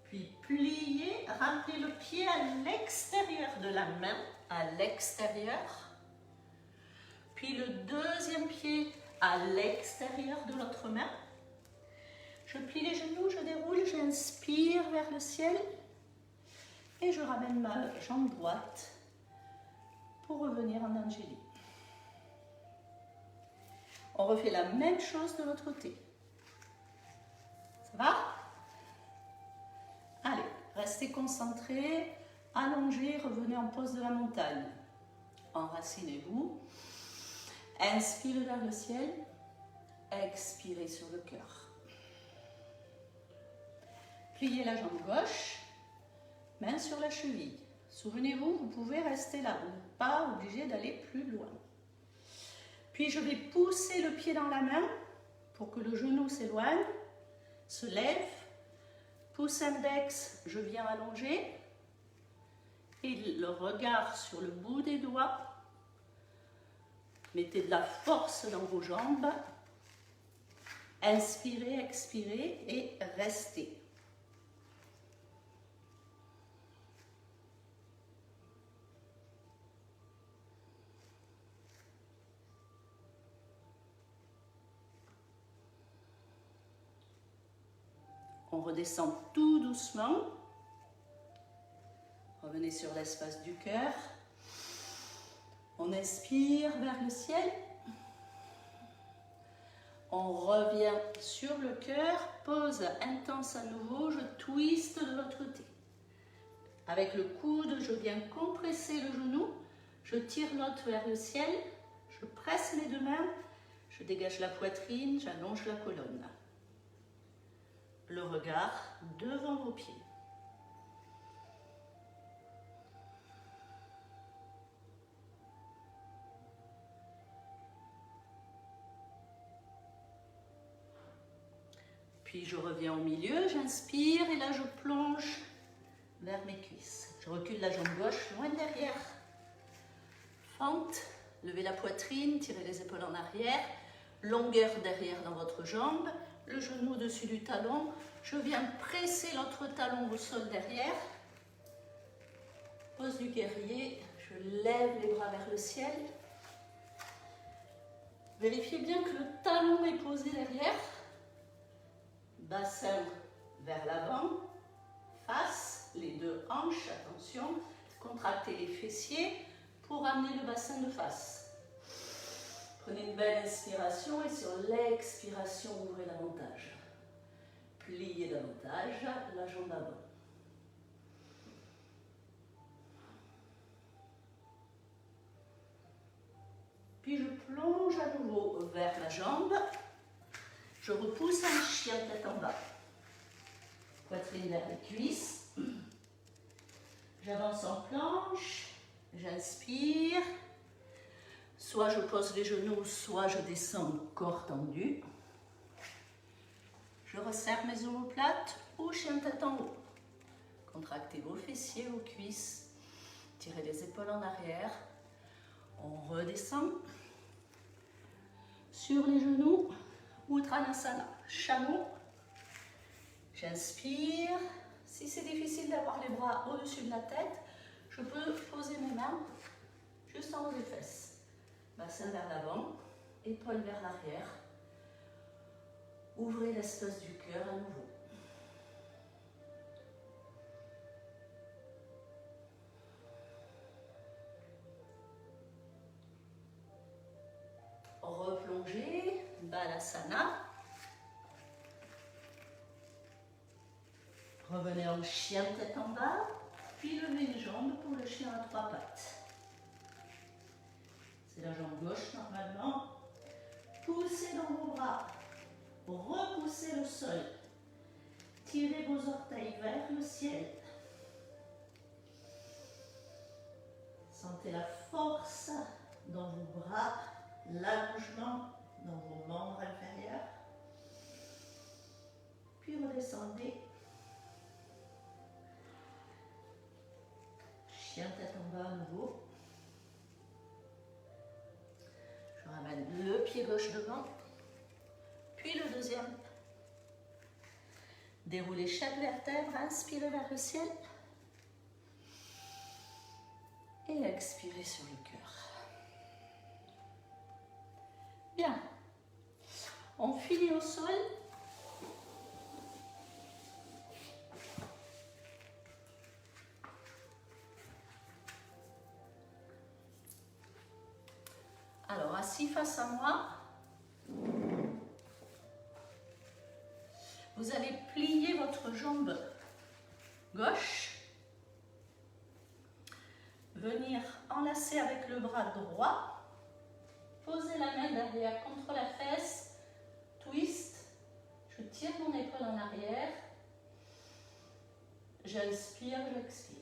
Puis pliez, ramenez Gardez le pied à l'extérieur de la main, à l'extérieur. Puis le deuxième pied à l'extérieur de l'autre main. Je plie les genoux, je déroule, j'inspire vers le ciel. Et je ramène ma jambe droite pour revenir en Anjali. On refait la même chose de l'autre côté. Ça va? Allez, restez concentrés, allongez, revenez en pose de la montagne. Enracinez-vous. Inspirez vers le ciel, expirez sur le cœur. Pliez la jambe gauche, main sur la cheville. Souvenez-vous, vous pouvez rester là, vous n'êtes pas obligé d'aller plus loin. Puis je vais pousser le pied dans la main pour que le genou s'éloigne, se lève. Pouce index, je viens allonger. Et le regard sur le bout des doigts. Mettez de la force dans vos jambes. Inspirez, expirez et restez. On redescend tout doucement. Revenez sur l'espace du cœur. On inspire vers le ciel. On revient sur le cœur. Pause intense à nouveau. Je twiste de l'autre côté. Avec le coude, je viens compresser le genou. Je tire l'autre vers le ciel. Je presse les deux mains. Je dégage la poitrine. J'allonge la colonne. Le regard devant vos pieds. Puis je reviens au milieu, j'inspire et là je plonge vers mes cuisses. Je recule la jambe gauche loin derrière. Fente, levez la poitrine, tirez les épaules en arrière. Longueur derrière dans votre jambe. Le genou au-dessus du talon. Je viens presser l'autre talon au sol derrière. Pose du guerrier. Je lève les bras vers le ciel. Vérifiez bien que le talon est posé derrière. Bassin vers l'avant. Face, les deux hanches. Attention, contractez les fessiers pour amener le bassin de face. Prenez une belle inspiration et sur l'expiration, ouvrez davantage. Pliez davantage la jambe avant. Puis je plonge à nouveau vers la jambe. Je repousse un chien tête en bas. Poitrine vers les cuisses. J'avance en planche. J'inspire. Soit je pose les genoux, soit je descends corps tendu. Je resserre mes omoplates ou chien tête en haut. Contractez vos fessiers, vos cuisses. Tirez les épaules en arrière. On redescend. Sur les genoux, Uttanasana, chameau. J'inspire. Si c'est difficile d'avoir les bras au-dessus de la tête, je peux poser mes mains juste en haut des fesses. Bassin vers l'avant, épaules vers l'arrière. Ouvrez l'espace du cœur à nouveau. Replongez, Balasana. Revenez en chien tête en bas, puis levez les jambes pour le chien à trois pattes. C'est la jambe gauche normalement. Poussez dans vos bras. Repoussez le sol. Tirez vos orteils vers le ciel. Sentez la force dans vos bras, l'allongement dans vos membres inférieurs. Puis redescendez. Chien tête en bas à nouveau. Je ramène le pied gauche devant. Puis le deuxième. Déroulez chaque vertèbre, inspirez vers le ciel. Et expirez sur le cœur. Bien. On finit au sol. Alors, assis face à moi, vous allez plier votre jambe gauche, venir enlacer avec le bras droit, poser la main derrière contre la fesse, twist, je tire mon épaule en arrière, j'inspire, j'expire.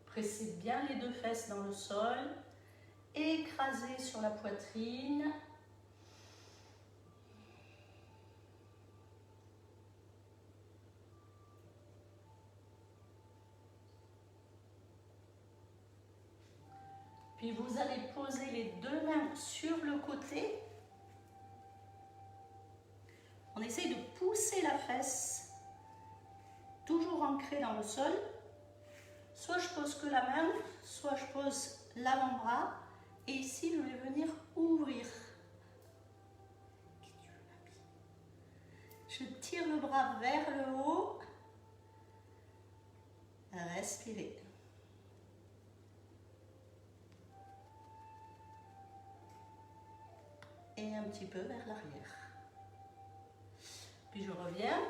Pressez bien les deux fesses dans le sol, écrasez sur la poitrine. Puis vous allez poser les deux mains sur le côté. On essaye de pousser la fesse, toujours ancrée dans le sol. Soit je pose que la main, soit je pose l'avant-bras. Et ici, je vais venir ouvrir. Je tire le bras vers le haut. Respirez. Et un petit peu vers l'arrière. Puis je reviens.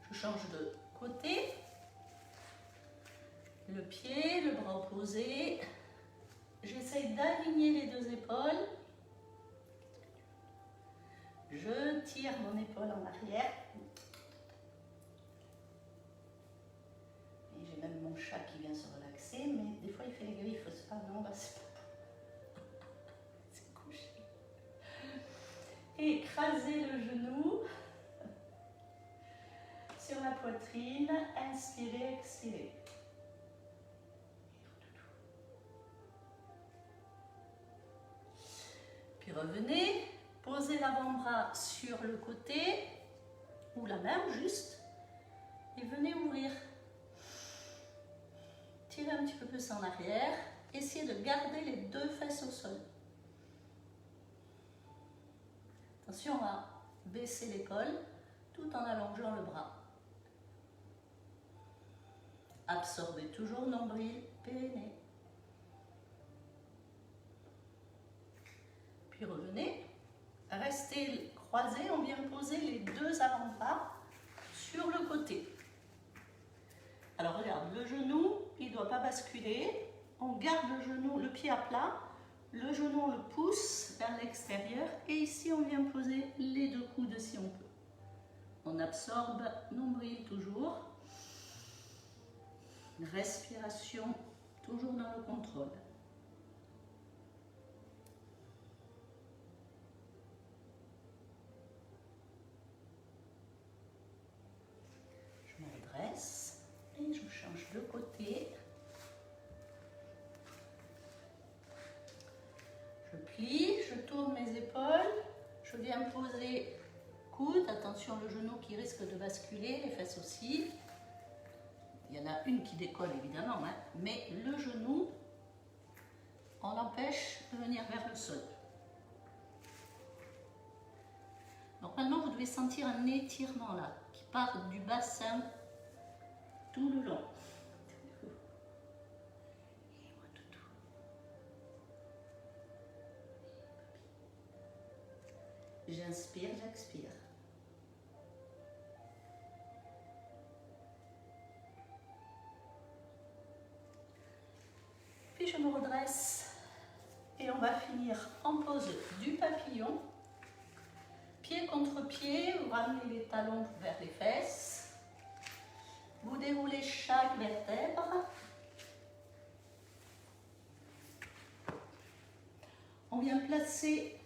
Je change de côté. Le pied, le bras opposé. J'essaye d'aligner les deux épaules. Je tire mon épaule en arrière. Et j'ai même mon chat qui vient se relaxer, mais des fois il fait les griffes. Ah non, bah c'est pas. C'est couché. Et écrasez le genou sur la poitrine. Inspirez, expirez. Puis revenez, posez l'avant-bras sur le côté, ou la main juste, et venez ouvrir. Tirez un petit peu plus en arrière, essayez de garder les deux fesses au sol. Attention à baisser l'épaule, tout en allongeant le bras. Absorbez toujours nombril, périnée. Puis revenez, restez croisés, on vient poser les deux avant-bras sur le côté. Alors regarde, le genou, il ne doit pas basculer, on garde le genou, le pied à plat, le genou on le pousse vers l'extérieur et ici on vient poser les deux coudes si on peut. On absorbe nombril toujours, respiration toujours dans le contrôle. Et je change de côté. Je plie, je tourne mes épaules, je viens poser coude, attention le genou qui risque de basculer, les fesses aussi. Il y en a une qui décolle évidemment, hein, mais le genou, on l'empêche de venir vers le sol. Normalement, vous devez sentir un étirement là, qui part du bassin tout le long. J'inspire, j'expire. Puis je me redresse et on va finir en pose du papillon. Pied contre pied, vous ramenez les talons vers les fesses. Vous déroulez chaque vertèbre. On vient placer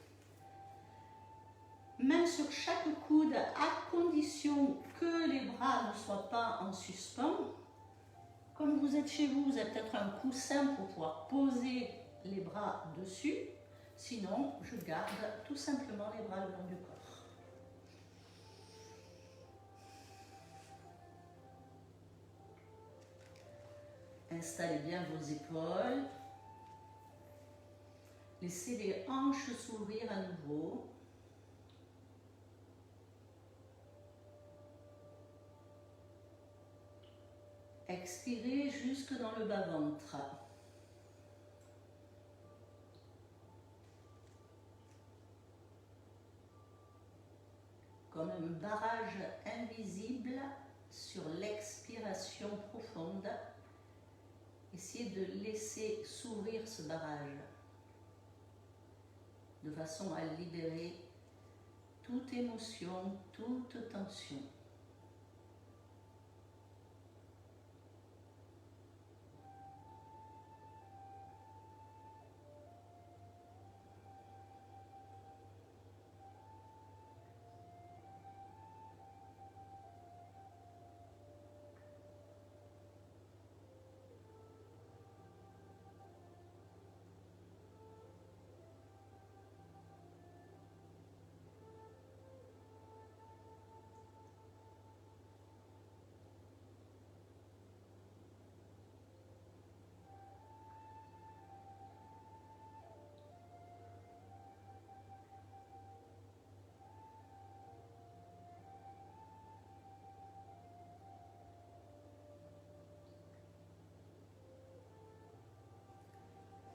main sur chaque coude à condition que les bras ne soient pas en suspens. Comme vous êtes chez vous, vous avez peut-être un coussin pour pouvoir poser les bras dessus. Sinon, je garde tout simplement les bras le long du corps. Installez bien vos épaules. Laissez les hanches s'ouvrir à nouveau. Expirez jusque dans le bas-ventre. Comme un barrage invisible sur l'expiration profonde. Essayez de laisser s'ouvrir ce barrage de façon à libérer toute émotion, toute tension.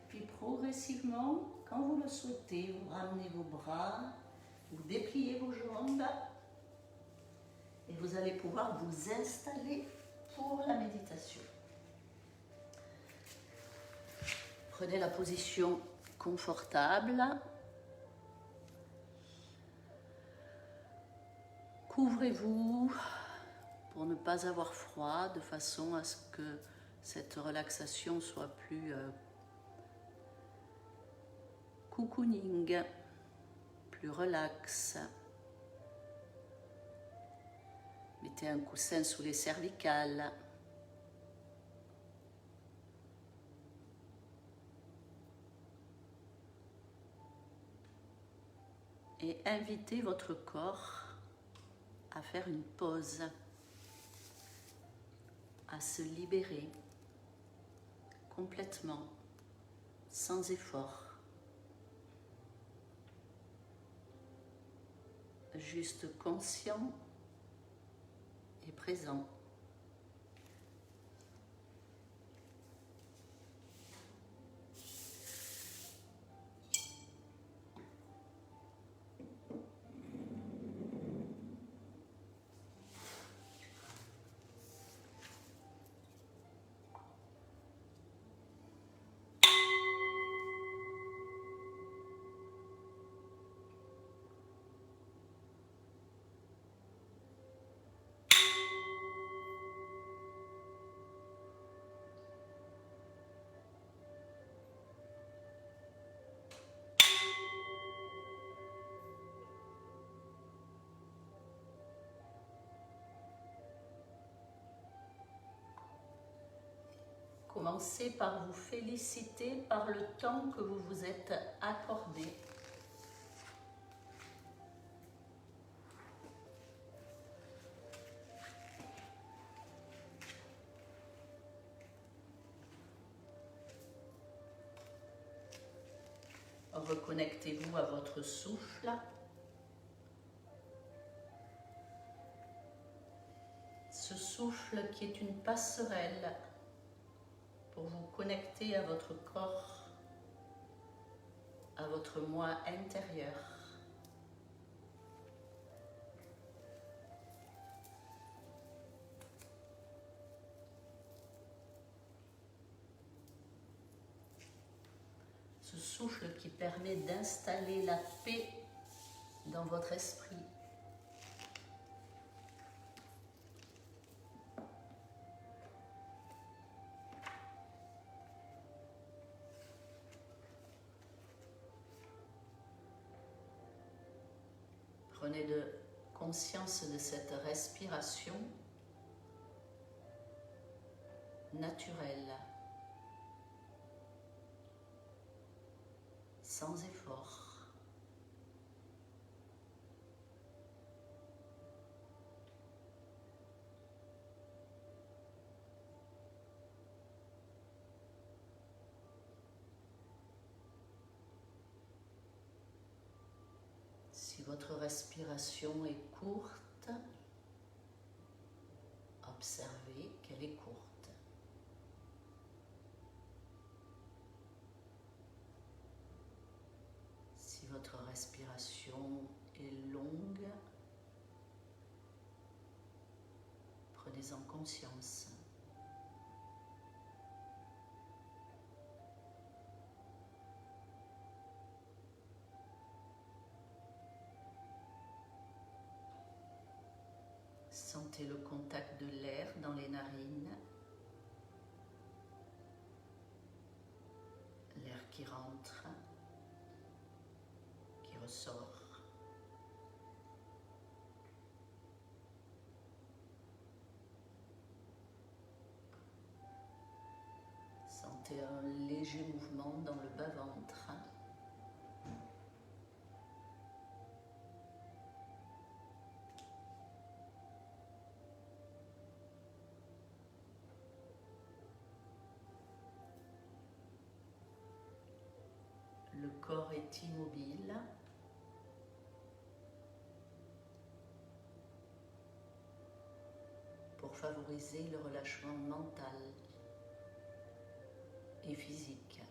Puis progressivement, quand vous le souhaitez, vous ramenez vos bras, vous dépliez vos jambes et vous allez pouvoir vous installer pour la méditation. Prenez la position confortable. Couvrez-vous pour ne pas avoir froid, de façon à ce que cette relaxation soit plus cocooning, plus relax. Mettez un coussin sous les cervicales. Et invitez votre corps à faire une pause, à se libérer complètement, sans effort. Juste conscient et présent. Commencez par vous féliciter par le temps que vous vous êtes accordé. Reconnectez-vous à votre souffle. Ce souffle qui est une passerelle pour vous connecter à votre corps, à votre moi intérieur. Ce souffle qui permet d'installer la paix dans votre esprit. Prenez conscience de cette respiration naturelle, sans effort. votre respiration est courte, observez qu'elle est courte. Si votre respiration est longue, prenez-en conscience. Sentez le contact de l'air dans les narines, l'air qui rentre, qui ressort. Sentez un léger mouvement dans le bas-ventre. Le corps est immobile. Pour favoriser le relâchement mental et physique.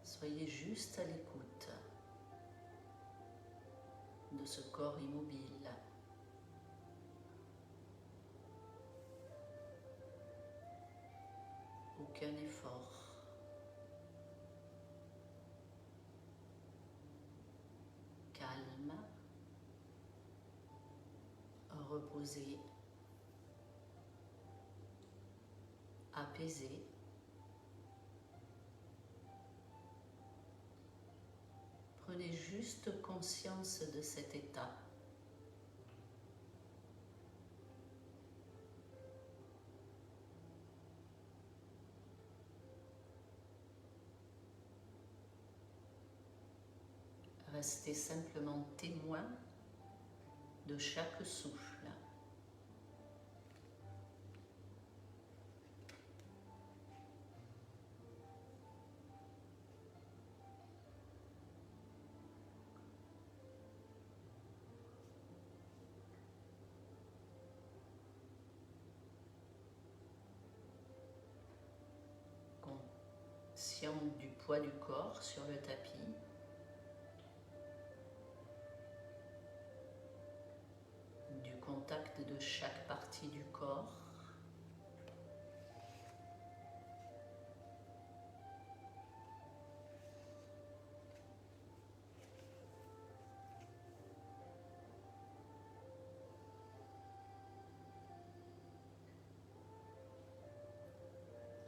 Soyez juste à l'écoute de ce corps immobile. Aucun effort. Calme, reposé, apaisé. Prenez juste conscience de cet état. Restez simplement témoin de chaque souffle. Conscient du poids du corps sur le tapis. Du contact de chaque partie du corps.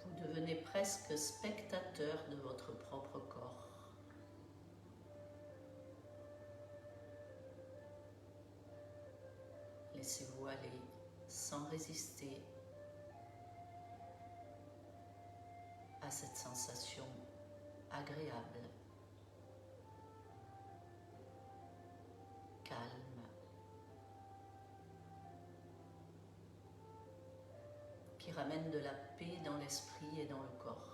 Vous devenez presque spectateur de votre propre corps. Laissez-vous aller sans résister à cette sensation agréable, calme, qui ramène de la paix dans l'esprit et dans le corps.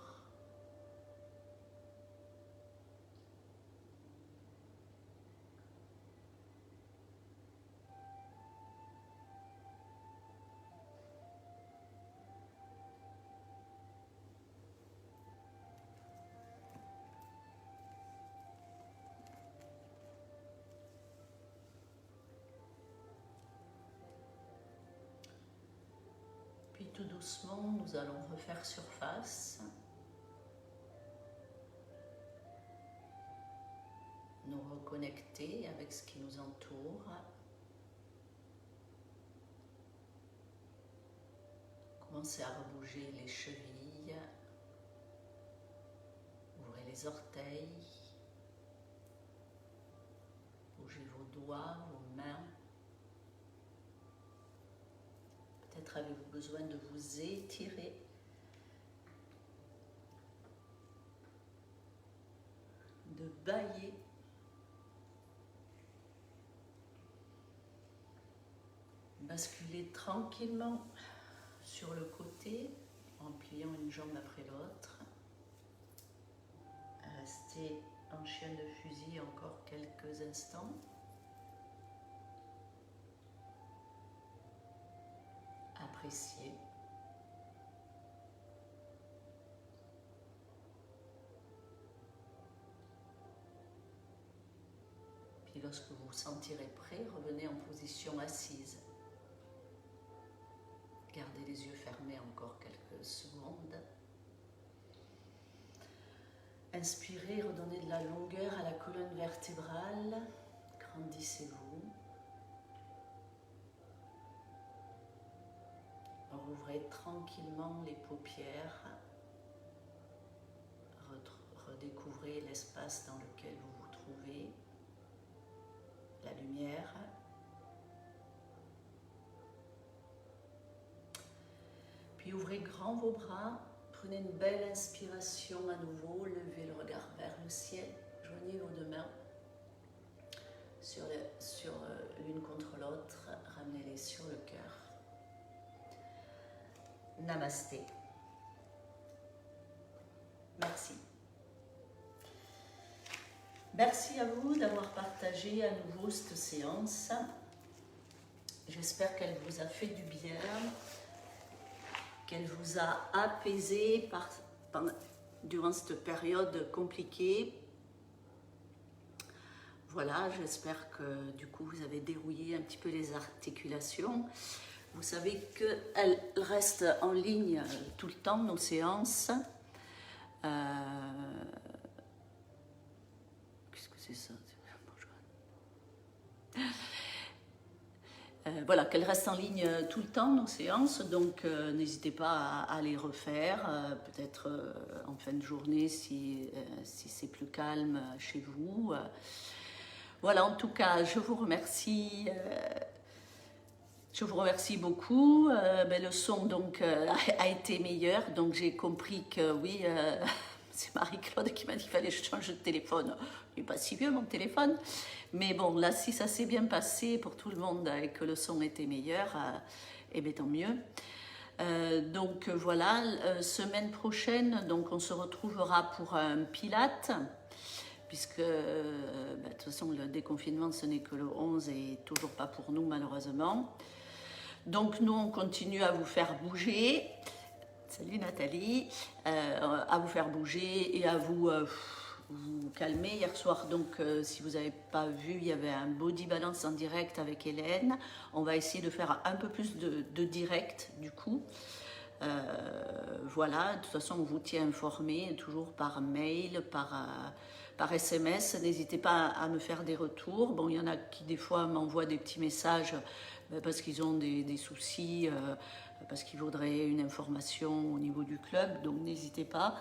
Puis tout doucement, nous allons refaire surface. Nous reconnecter avec ce qui nous entoure. Commencez à rebouger les chevilles. Ouvrez les orteils. Bougez vos doigts, vos mains. Peut-être avez-vous besoin de vous étirer. De bâiller. Basculez tranquillement sur le côté en pliant une jambe après l'autre. Restez en chien de fusil encore quelques instants. Appréciez. Puis lorsque vous vous sentirez prêt, revenez en position assise. Gardez les yeux fermés encore quelques secondes. Inspirez, redonnez de la longueur à la colonne vertébrale. Grandissez-vous. Rouvrez tranquillement les paupières. Redécouvrez l'espace dans lequel vous vous trouvez. La lumière. Puis ouvrez grand vos bras. Prenez une belle inspiration à nouveau. Levez le regard vers le ciel. Joignez vos deux mains sur l'une contre l'autre. Ramenez-les sur le cœur. Namasté. Merci. Merci à vous d'avoir partagé à nouveau cette séance. J'espère qu'elle vous a fait du bien, qu'elle vous a apaisé durant cette période compliquée. Voilà, j'espère que du coup vous avez dérouillé un petit peu les articulations. Vous savez qu'elles restent en ligne tout le temps, nos séances. Qu'est-ce que c'est ça? Voilà, qu'elles restent en ligne tout le temps, nos séances. Donc, n'hésitez pas à les refaire, peut-être en fin de journée si c'est plus calme chez vous. Voilà, en tout cas, je vous remercie. Je vous remercie beaucoup. Le son donc a été meilleur, donc j'ai compris que oui, c'est Marie-Claude qui m'a dit qu'il fallait que je change de téléphone. Il n'est pas si vieux mon téléphone, mais bon, là si ça s'est bien passé pour tout le monde et que le son était meilleur, eh bien tant mieux. Donc voilà, semaine prochaine, donc on se retrouvera pour un Pilate, puisque de toute façon le déconfinement ce n'est que le 11 et toujours pas pour nous malheureusement. Donc nous on continue à vous faire bouger, salut Nathalie, à vous faire bouger et à vous calmer. Hier soir donc si vous n'avez pas vu, il y avait un body balance en direct avec Hélène. On va essayer de faire un peu plus de direct du coup. Voilà, de toute façon on vous tient informé toujours par mail, par SMS. N'hésitez pas à me faire des retours. Bon, il y en a qui des fois m'envoient des petits messages parce qu'ils ont des soucis, parce qu'ils voudraient une information au niveau du club, donc n'hésitez pas.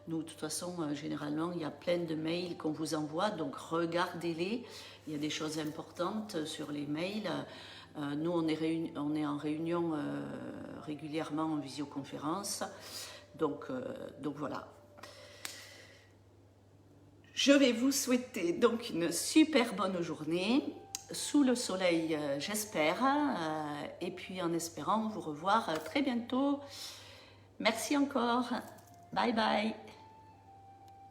Nous, de toute façon, généralement, il y a plein de mails qu'on vous envoie, donc regardez-les. Il y a des choses importantes sur les mails. Nous, on est en réunion régulièrement en visioconférence, donc voilà. Je vais vous souhaiter donc une super bonne journée, sous le soleil j'espère, et puis en espérant vous revoir très bientôt. Merci encore, bye bye.